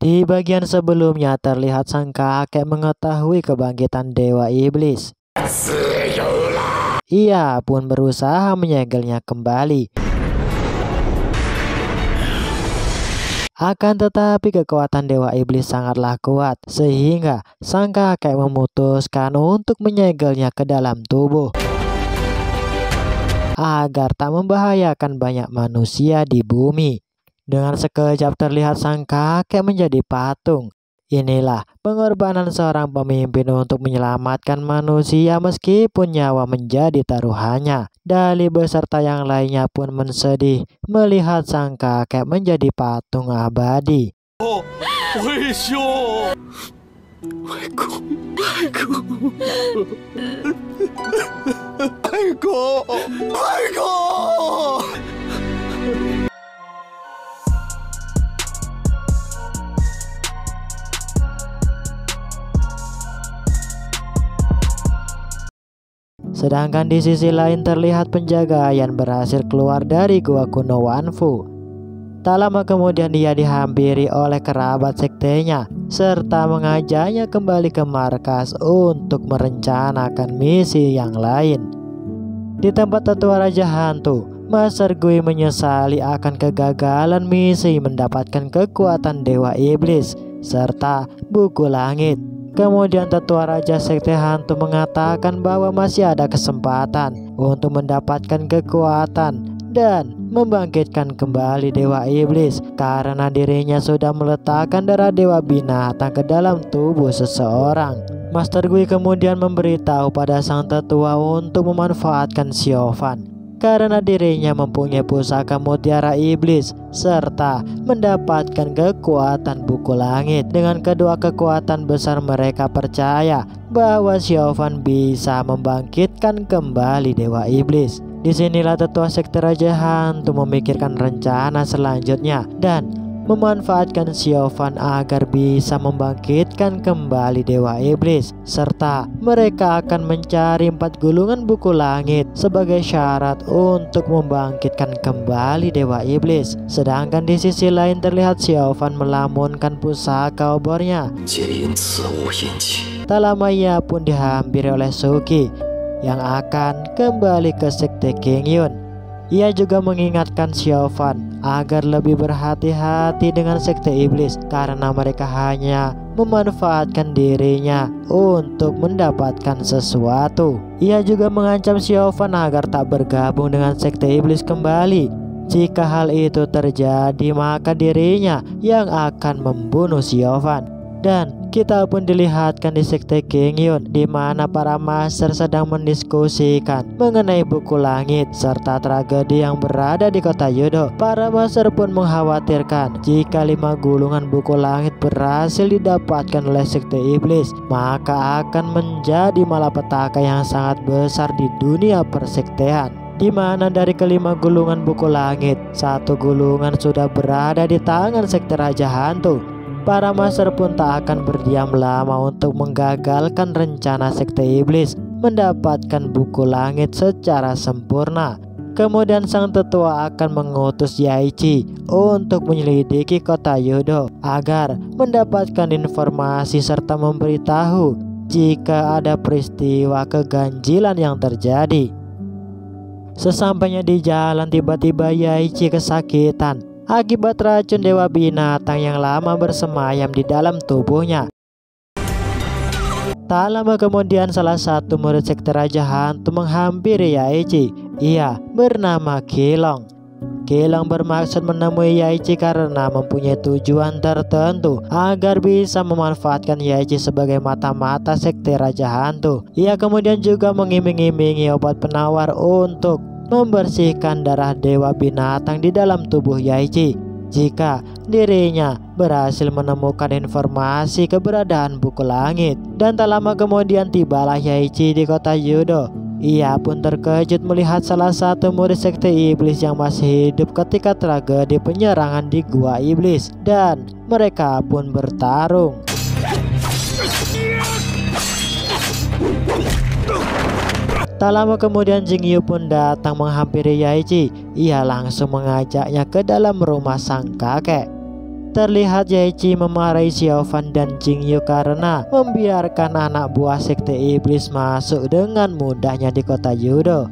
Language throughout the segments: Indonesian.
Di bagian sebelumnya terlihat sang kakek mengetahui kebangkitan Dewa Iblis. Ia pun berusaha menyegelnya kembali. Akan tetapi kekuatan Dewa Iblis sangatlah kuat, sehingga sang kakek memutuskan untuk menyegelnya ke dalam tubuh agar tak membahayakan banyak manusia di bumi. Dengan sekejap terlihat sang kakek menjadi patung. Inilah pengorbanan seorang pemimpin untuk menyelamatkan manusia meskipun nyawa menjadi taruhannya. Dali beserta yang lainnya pun mensedih melihat sang kakek menjadi patung abadi. Sedangkan di sisi lain terlihat penjaga Ayan berhasil keluar dari gua kuno Wanfu. Tak lama kemudian ia dihampiri oleh kerabat sektenya serta mengajaknya kembali ke markas untuk merencanakan misi yang lain. Di tempat tetua Raja Hantu, Master Gui menyesali akan kegagalan misi mendapatkan kekuatan Dewa Iblis serta buku langit. Kemudian tetua Raja Sekte Hantu mengatakan bahwa masih ada kesempatan untuk mendapatkan kekuatan dan membangkitkan kembali Dewa Iblis karena dirinya sudah meletakkan darah Dewa Binatang ke dalam tubuh seseorang. Master Gui kemudian memberitahu pada sang tetua untuk memanfaatkan Siofan karena dirinya mempunyai pusaka mutiara iblis serta mendapatkan kekuatan buku langit. Dengan kedua kekuatan besar mereka percaya bahwa Siofan bisa membangkitkan kembali Dewa Iblis. Disinilah tetua sekte Raja Hantu memikirkan rencana selanjutnya dan memanfaatkan Siofan agar bisa membangkitkan kembali Dewa Iblis, serta mereka akan mencari 4 gulungan buku langit sebagai syarat untuk membangkitkan kembali Dewa Iblis. Sedangkan di sisi lain terlihat Siofan melamunkan pusaka obornya. Tak lama ia pun dihampiri oleh Suki yang akan kembali ke sekte King Yun. Ia juga mengingatkan Siofan agar lebih berhati-hati dengan sekte iblis karena mereka hanya memanfaatkan dirinya untuk mendapatkan sesuatu. Ia juga mengancam Siofan agar tak bergabung dengan sekte iblis kembali. Jika hal itu terjadi, maka dirinya yang akan membunuh Siofan. Dan kita pun dilihatkan di sekte King Yun, di mana para master sedang mendiskusikan mengenai buku langit serta tragedi yang berada di kota Yudo. Para master pun mengkhawatirkan jika 5 gulungan buku langit berhasil didapatkan oleh sekte iblis, maka akan menjadi malapetaka yang sangat besar di dunia persektean. Di mana dari kelima gulungan buku langit, 1 gulungan sudah berada di tangan sekte Raja Hantu. Para master pun tak akan berdiam lama untuk menggagalkan rencana sekte iblis mendapatkan buku langit secara sempurna. Kemudian sang tetua akan mengutus Yaichi untuk menyelidiki kota Yudo agar mendapatkan informasi serta memberitahu jika ada peristiwa keganjilan yang terjadi. Sesampainya di jalan, tiba-tiba Yaichi kesakitan akibat racun Dewa Binatang yang lama bersemayam di dalam tubuhnya. Tak lama kemudian salah satu murid sekte Raja Hantu menghampiri Yaichi. Ia bernama Kilong. Kilong bermaksud menemui Yaichi karena mempunyai tujuan tertentu agar bisa memanfaatkan Yaichi sebagai mata-mata sekte Raja Hantu. Ia kemudian juga mengiming-imingi obat penawar untuk membersihkan darah Dewa Binatang di dalam tubuh Yaichi jika dirinya berhasil menemukan informasi keberadaan buku langit. Dan tak lama kemudian tibalah Yaichi di kota Yudo. Ia pun terkejut melihat salah satu murid sekte iblis yang masih hidup ketika tragedi penyerangan di gua iblis, dan mereka pun bertarung. Tak lama kemudian Jingyu pun datang menghampiri Yaichi. Ia langsung mengajaknya ke dalam rumah sang kakek. Terlihat Yaeji memarahi Xiaofan dan Jingyu karena membiarkan anak buah sekte iblis masuk dengan mudahnya di kota Yudo.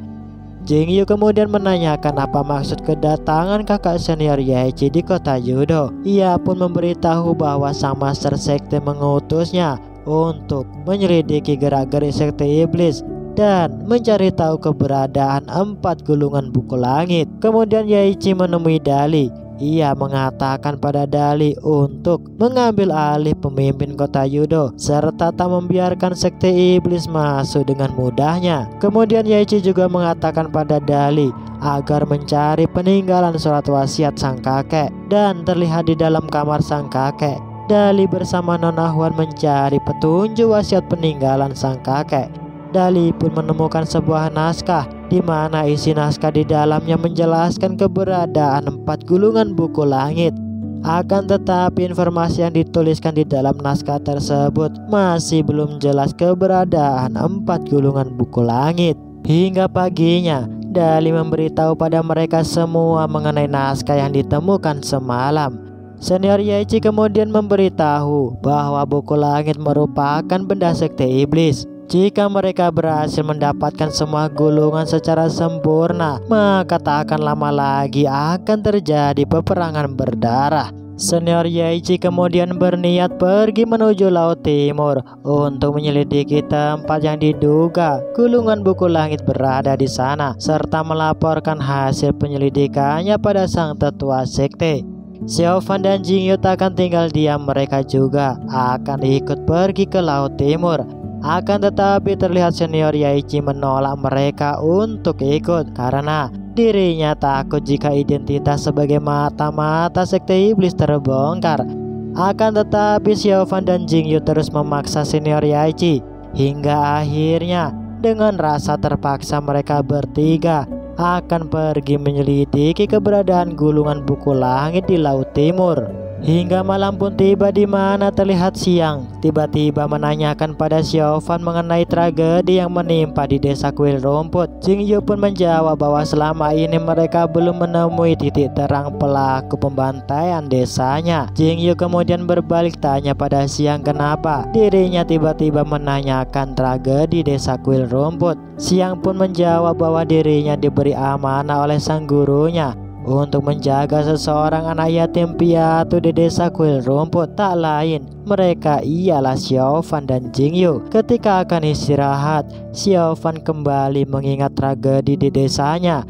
Jingyu kemudian menanyakan apa maksud kedatangan kakak senior Yaeji di kota Yudo. Ia pun memberitahu bahwa sang master sekte mengutusnya untuk menyelidiki gerak-gerik sekte iblis dan mencari tahu keberadaan 4 gulungan buku langit. Kemudian Yaeji menemui Dali. Ia mengatakan pada Dali untuk mengambil alih pemimpin kota Yudo serta tak membiarkan sekte iblis masuk dengan mudahnya. Kemudian Yaeji juga mengatakan pada Dali agar mencari peninggalan surat wasiat sang kakek, dan terlihat di dalam kamar sang kakek Dali bersama Nona Huan mencari petunjuk wasiat peninggalan sang kakek. Dali pun menemukan sebuah naskah di mana isi naskah di dalamnya menjelaskan keberadaan 4 gulungan buku langit. Akan tetapi informasi yang dituliskan di dalam naskah tersebut masih belum jelas keberadaan 4 gulungan buku langit. Hingga paginya, Dali memberitahu pada mereka semua mengenai naskah yang ditemukan semalam. Senior Yaeji kemudian memberitahu bahwa buku langit merupakan benda sekte iblis. Jika mereka berhasil mendapatkan semua gulungan secara sempurna, maka tak akan lama lagi akan terjadi peperangan berdarah. Senior Yaeji kemudian berniat pergi menuju Laut Timur untuk menyelidiki tempat yang diduga gulungan buku langit berada di sana, serta melaporkan hasil penyelidikannya pada sang tetua sekte. Xiaofan dan Jingyu tak akan tinggal diam, mereka juga akan ikut pergi ke Laut Timur. Akan tetapi terlihat senior Yaeji menolak mereka untuk ikut karena dirinya takut jika identitas sebagai mata-mata sekte iblis terbongkar. Akan tetapi Xiaofan dan Jingyu terus memaksa senior Yaeji hingga akhirnya dengan rasa terpaksa mereka bertiga akan pergi menyelidiki keberadaan gulungan buku langit di Laut Timur. Hingga malam pun tiba di mana terlihat siang tiba-tiba menanyakan pada Xiaofan mengenai tragedi yang menimpa di desa kuil rumput. Jingyu pun menjawab bahwa selama ini mereka belum menemui titik terang pelaku pembantaian desanya. Jingyu kemudian berbalik tanya pada Siang kenapa dirinya tiba-tiba menanyakan tragedi desa kuil rumput. Siang pun menjawab bahwa dirinya diberi amanah oleh sang gurunya untuk menjaga seseorang anak yatim piatu di desa kuil rumput. Tak lain mereka ialah Xiaofan dan Jingyu. Ketika akan istirahat, Xiaofan kembali mengingat tragedi di desanya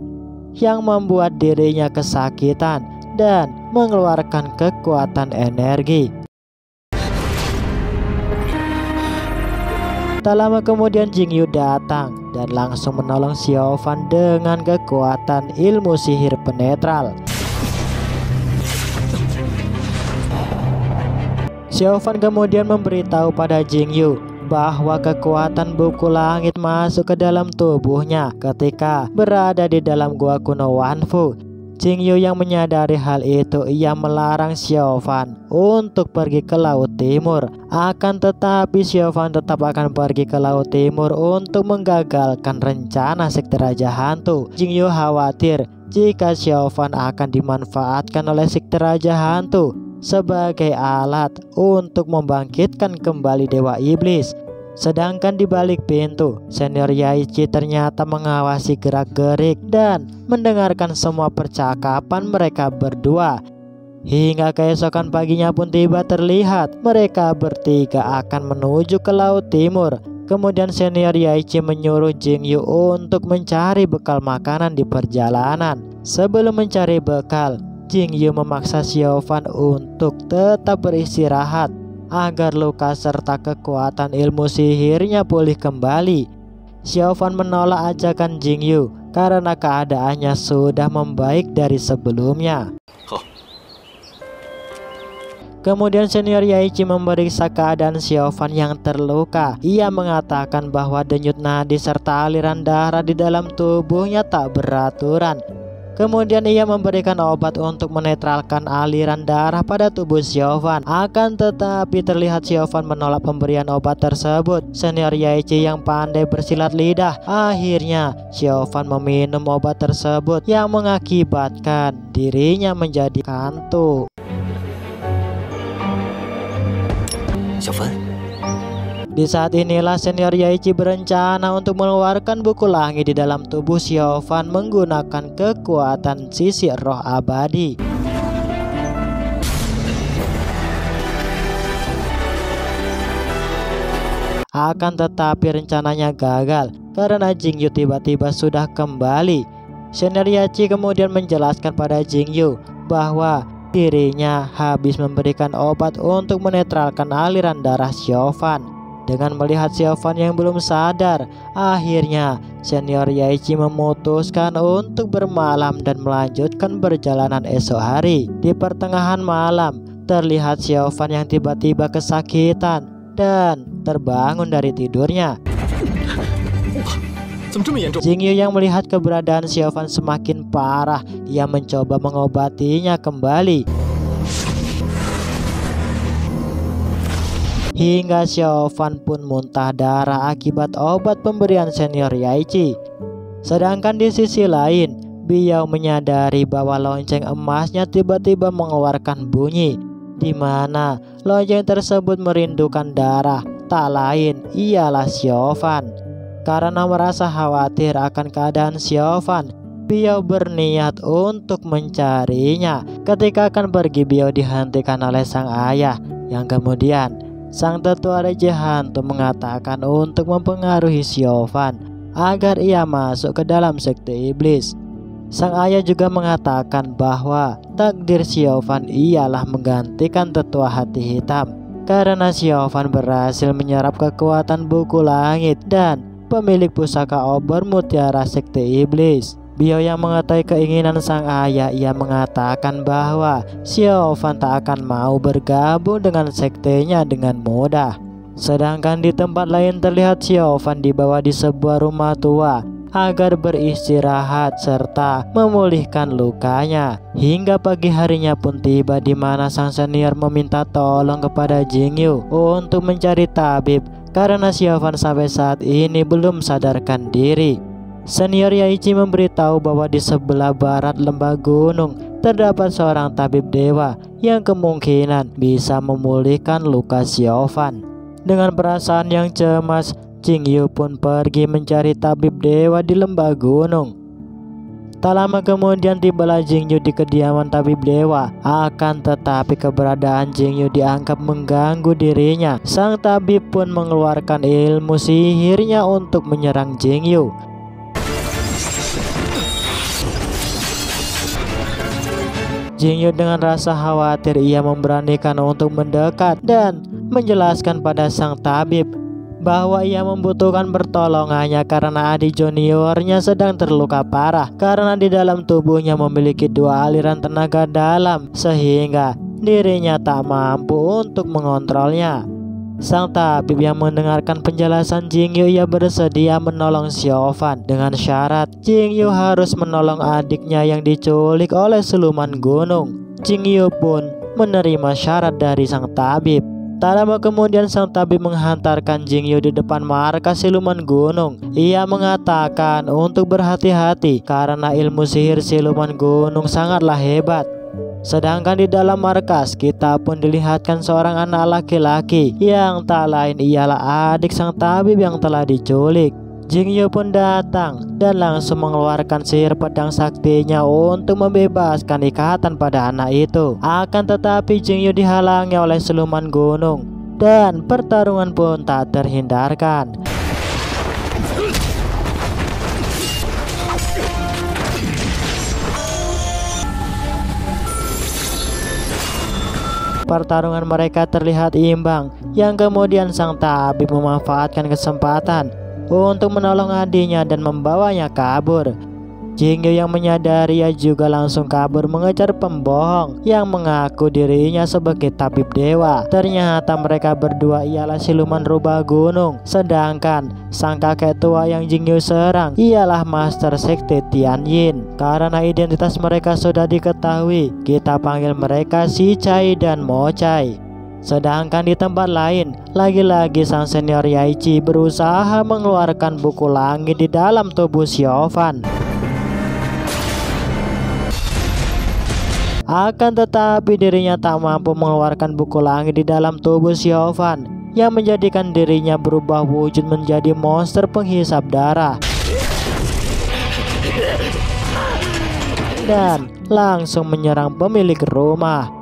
yang membuat dirinya kesakitan dan mengeluarkan kekuatan energi. Tak lama kemudian Jingyu datang dan langsung menolong Xiaofan dengan kekuatan ilmu sihir penetral. Xiaofan kemudian memberitahu pada Jingyu bahwa kekuatan buku langit masuk ke dalam tubuhnya ketika berada di dalam gua kuno Wanfu. Jingyu yang menyadari hal itu, ia melarang Xiaofan untuk pergi ke Laut Timur. Akan tetapi Xiaofan tetap akan pergi ke Laut Timur untuk menggagalkan rencana sekte Raja Hantu. Jingyu khawatir jika Xiaofan akan dimanfaatkan oleh sekte Raja Hantu sebagai alat untuk membangkitkan kembali Dewa Iblis. Sedangkan di balik pintu, senior Yaeji ternyata mengawasi gerak-gerik dan mendengarkan semua percakapan mereka berdua. Hingga keesokan paginya pun tiba, terlihat mereka bertiga akan menuju ke Laut Timur. Kemudian senior Yaeji menyuruh Jingyu untuk mencari bekal makanan di perjalanan. Sebelum mencari bekal, Jingyu memaksa Xiaofan untuk tetap beristirahat agar luka serta kekuatan ilmu sihirnya pulih kembali. Xiaofan menolak ajakan Jingyu karena keadaannya sudah membaik dari sebelumnya. Kemudian senior Yaeji memeriksa keadaan Xiaofan yang terluka. Ia mengatakan bahwa denyut nadi serta aliran darah di dalam tubuhnya tak beraturan. Kemudian ia memberikan obat untuk menetralkan aliran darah pada tubuh Xiaofan. Akan tetapi terlihat Xiaofan menolak pemberian obat tersebut. Senior Yaeji yang pandai bersilat lidah, akhirnya Xiaofan meminum obat tersebut yang mengakibatkan dirinya menjadi kantuk. 小芬， Di saat inilah senior Yaiji berencana untuk mengeluarkan buku langit di dalam tubuh Xiaofan menggunakan kekuatan sisi roh abadi. Akan tetapi rencananya gagal karena Jingyu tiba-tiba sudah kembali. Senior Yaiji kemudian menjelaskan pada Jingyu bahwa dirinya habis memberikan obat untuk menetralkan aliran darah Xiaofan. Dengan melihat Xiaofan yang belum sadar, akhirnya senior Yaiji memutuskan untuk bermalam dan melanjutkan perjalanan esok hari. Di pertengahan malam, terlihat Xiaofan yang tiba-tiba kesakitan dan terbangun dari tidurnya. Jingyu yang melihat keberadaan Xiaofan semakin parah, ia mencoba mengobatinya kembali. Hingga Xiaofan pun muntah darah akibat obat pemberian senior Yaiji. Sedangkan di sisi lain, Biao menyadari bahwa lonceng emasnya tiba-tiba mengeluarkan bunyi, di mana lonceng tersebut merindukan darah, tak lain ialah Xiaofan. Karena merasa khawatir akan keadaan Xiaofan, Biao berniat untuk mencarinya. Ketika akan pergi, Biao dihentikan oleh sang ayah, yang kemudian sang tetua Raja Hantu mengatakan untuk mempengaruhi Xiaofan agar ia masuk ke dalam sekte iblis. Sang ayah juga mengatakan bahwa takdir Xiaofan ialah menggantikan tetua hati hitam, karena Xiaofan berhasil menyerap kekuatan buku langit dan pemilik pusaka obor mutiara sekte iblis. Biao yang mengetahui keinginan sang ayah, ia mengatakan bahwa Xiaofan tak akan mau bergabung dengan sektenya dengan mudah. Sedangkan di tempat lain terlihat Xiaofan dibawa di sebuah rumah tua agar beristirahat serta memulihkan lukanya. Hingga pagi harinya pun tiba, di mana sang senior meminta tolong kepada Jingyu untuk mencari tabib karena Xiaofan sampai saat ini belum sadarkan diri. Senior Yaiji memberitahu bahwa di sebelah barat lembah gunung terdapat seorang tabib dewa yang kemungkinan bisa memulihkan luka Xiaofan. Dengan perasaan yang cemas, Jingyu pun pergi mencari tabib dewa di lembah gunung. Tak lama kemudian tibalah Jingyu di kediaman tabib dewa. Akan tetapi keberadaan Jingyu dianggap mengganggu dirinya. Sang tabib pun mengeluarkan ilmu sihirnya untuk menyerang Jingyu. Jingyu dengan rasa khawatir, ia memberanikan untuk mendekat dan menjelaskan pada sang tabib bahwa ia membutuhkan pertolongannya karena adik juniornya sedang terluka parah karena di dalam tubuhnya memiliki dua aliran tenaga dalam sehingga dirinya tak mampu untuk mengontrolnya. Sang tabib yang mendengarkan penjelasan Jingyu, ia bersedia menolong Xiaofan dengan syarat Jingyu harus menolong adiknya yang diculik oleh siluman gunung. Jingyu pun menerima syarat dari sang tabib. Tak lama kemudian sang tabib menghantarkan Jingyu di depan markas siluman gunung. Ia mengatakan untuk berhati-hati karena ilmu sihir siluman gunung sangatlah hebat. Sedangkan di dalam markas kita pun dilihatkan seorang anak laki-laki yang tak lain ialah adik sang tabib yang telah diculik. Jingyu pun datang dan langsung mengeluarkan sihir pedang saktinya untuk membebaskan ikatan pada anak itu. Akan tetapi Jingyu dihalangi oleh siluman gunung dan pertarungan pun tak terhindarkan. Pertarungan mereka terlihat imbang, yang kemudian sang tabib memanfaatkan kesempatan untuk menolong adiknya dan membawanya kabur. Jingyu yang menyadari ia juga langsung kabur mengejar pembohong yang mengaku dirinya sebagai tabib dewa. Ternyata mereka berdua ialah siluman rubah gunung, sedangkan sang kakek tua yang Jingyu serang ialah master sekte Tianyin. Karena identitas mereka sudah diketahui, kita panggil mereka Si Chai dan Mo Chai. Sedangkan di tempat lain, lagi-lagi sang senior Yaiji berusaha mengeluarkan buku langit di dalam tubuh Xiaofan. Akan tetapi dirinya tak mampu mengeluarkan buku langit di dalam tubuh Xiaofan. yang menjadikan dirinya berubah wujud menjadi monster penghisap darah dan langsung menyerang pemilik rumah.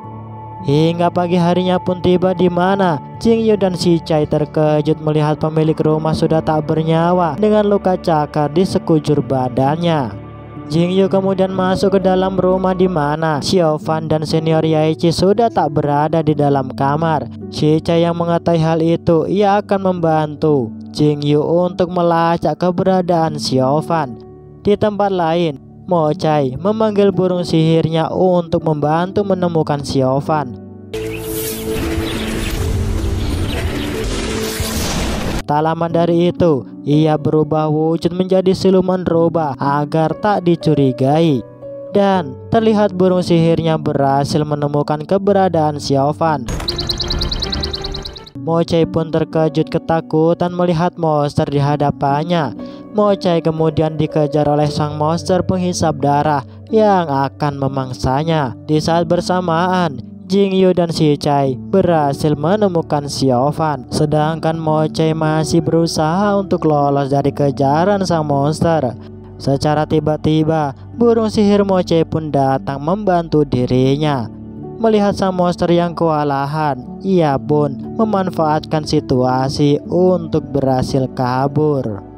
Hingga pagi harinya pun tiba di mana Jingyu dan Si Chai terkejut melihat pemilik rumah sudah tak bernyawa dengan luka cakar di sekujur badannya. Jingyu kemudian masuk ke dalam rumah di mana Xiaofan dan senior Yaeji sudah tak berada di dalam kamar. Si Chai yang mengetahui hal itu, ia akan membantu Jingyu untuk melacak keberadaan Xiaofan. Di tempat lain, Mo Chai memanggil burung sihirnya untuk membantu menemukan Xiaofan. Tak lama dari itu, ia berubah wujud menjadi siluman roba agar tak dicurigai. Dan terlihat burung sihirnya berhasil menemukan keberadaan Xiaofan. Mo Chai pun terkejut ketakutan melihat monster di hadapannya. Mo Chai kemudian dikejar oleh sang monster penghisap darah yang akan memangsanya. Di saat bersamaan, Jingyu dan Si Chai berhasil menemukan Xiaofan, sedangkan Mo Chai masih berusaha untuk lolos dari kejaran sang monster. Secara tiba-tiba, burung sihir Mo Chai pun datang membantu dirinya. Melihat sang monster yang kewalahan, ia pun memanfaatkan situasi untuk berhasil kabur.